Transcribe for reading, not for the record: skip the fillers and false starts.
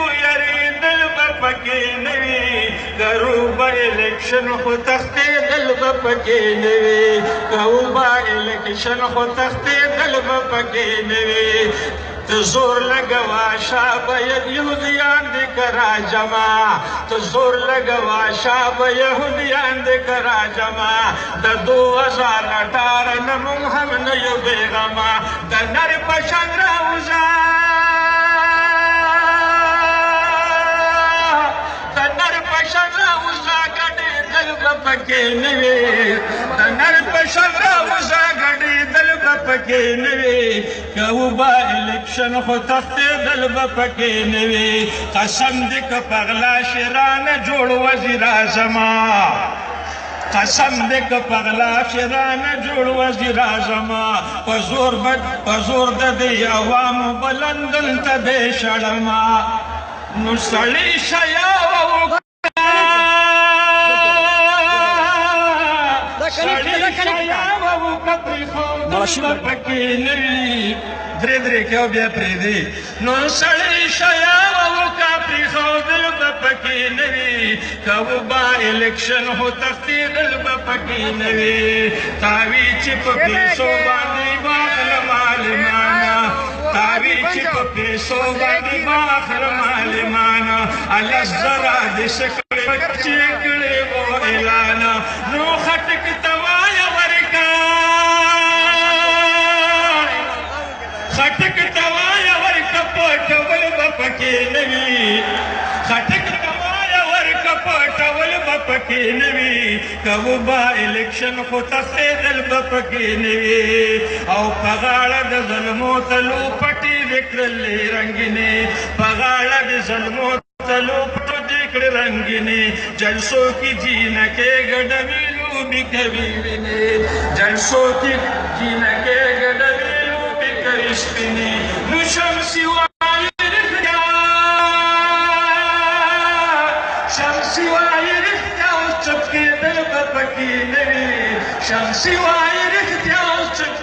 کو یریدل به پکې نه وي که روبه الیکشن خو تښتېدل به پکې نه وي که روبه الیکشن خو تښتېدل به پکې نه وي ته زور لګوه شابه یهودیان دې که راجمع ته زور لګوه شابه یهودیان دې که راجمع د 2018 نه موږ هم نه یو بېغمه د نر په شان راوځه د نر په شان راوځه ګډېدل به پکې نه وي د نر په شان راوځه ګډېدل به پکې نه وي که وبه الیکشن خو تښتېدل به پکې نه وي قسم دې که په غلا شرانه جوړ وزیر اعظمه قسم دې که په غلا شرانه جوړ وزیر اعظمه په زور د دې عوامو به لندن ته دې شړمه نو سړی شیا پکې نه وي درې کې او بیا پرېږدي نو سړی شیا وکړه پرېښودل به پکې نه وي که وبه الیکشن خو تښتېدل به پکې نه وي تاوي چې په پیسو باندې واخلم عالمانه تاوي چې په پیسو باندې واخلم عالمانه لس زره دې څه کړې چې کړې وو اعلانه نو خټک ته وایه خټک ته وایه ورکه پټول به پکې نه وي خټک ته وایه ورکه پټول به پکې نه وي که وبه الیکشن خو تښتېدل به پکې نه وي او په غاړه د ظلمو تلو پټې دې کړلې رنګینې په غاړه د ظلمو تلو پټو دې کړې رنګینې جلسو کې جینکې ګډوي لوبې کوي وینې جلسو کې جینکې ګډوي سپینې نو شمسي وایي رښتیا شمسي وایي رښتیا اوس چپ کېدل به پکې نه وي شمسي وایي رښتیا اوس چپ